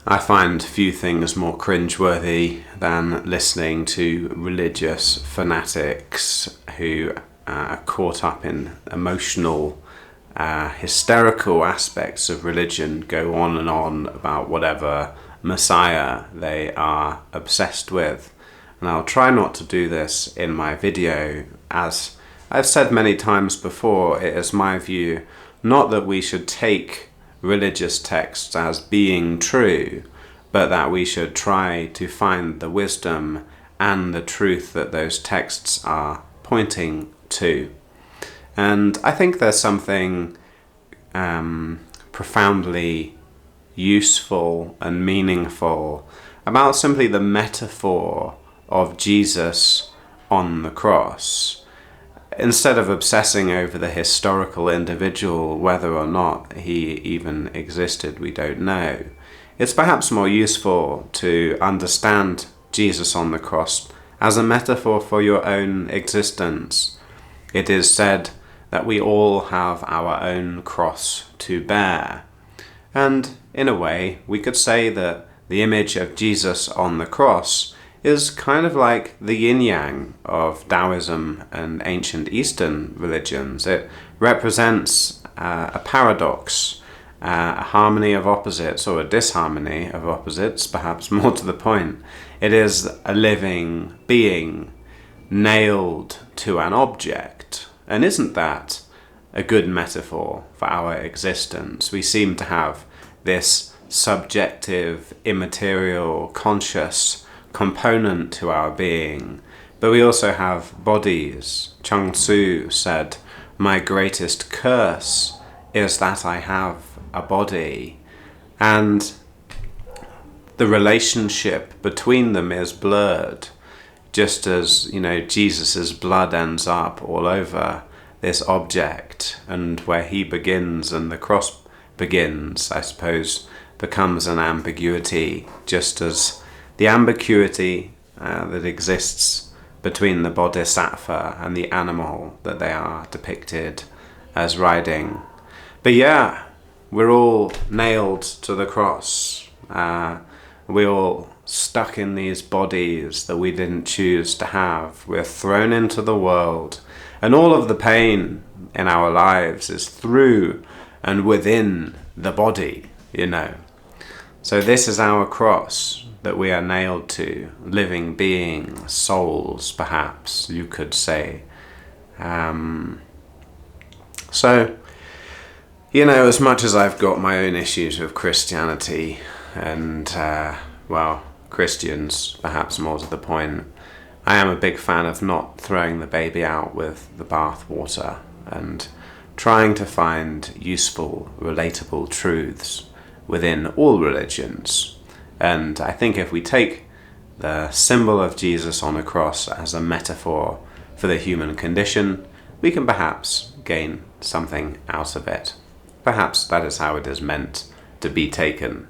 I find few things more cringeworthy than listening to religious fanatics who are caught up in emotional, hysterical aspects of religion, go on and on about whatever Messiah they are obsessed with. And I'll try not to do this in my video. As I've said many times before, it is my view not that we should take religious texts as being true, but that we should try to find the wisdom and the truth that those texts are pointing to. And I think there's something profoundly useful and meaningful about simply the metaphor of Jesus on the cross. Instead of obsessing over the historical individual, whether or not he even existed, we don't know. It's perhaps more useful to understand Jesus on the cross as a metaphor for your own existence. It is said that we all have our own cross to bear. And in a way, we could say that the image of Jesus on the cross is kind of like the Yin-Yang of Taoism and ancient Eastern religions. It represents a paradox, a harmony of opposites, or a disharmony of opposites, perhaps more to the point. It is a living being nailed to an object. And isn't that a good metaphor for our existence? We seem to have this subjective, immaterial, conscious component to our being, but we also have bodies. Chung Tzu said, "My greatest curse is that I have a body," and the relationship between them is blurred, just as Jesus's blood ends up all over this object, and where he begins and the cross begins, I suppose, becomes an ambiguity, just as the ambiguity that exists between the bodhisattva and the animal that they are depicted as riding. But yeah, we're all nailed to the cross. We're all stuck in these bodies that we didn't choose to have. We're thrown into the world, and all of the pain in our lives is through and within the body, So this is our cross that we are nailed to, living beings, souls, perhaps you could say. So, as much as I've got my own issues with Christianity and, Christians, perhaps more to the point, I am a big fan of not throwing the baby out with the bathwater and trying to find useful, relatable truths within all religions. And I think if we take the symbol of Jesus on a cross as a metaphor for the human condition, we can perhaps gain something out of it. Perhaps that is how it is meant to be taken.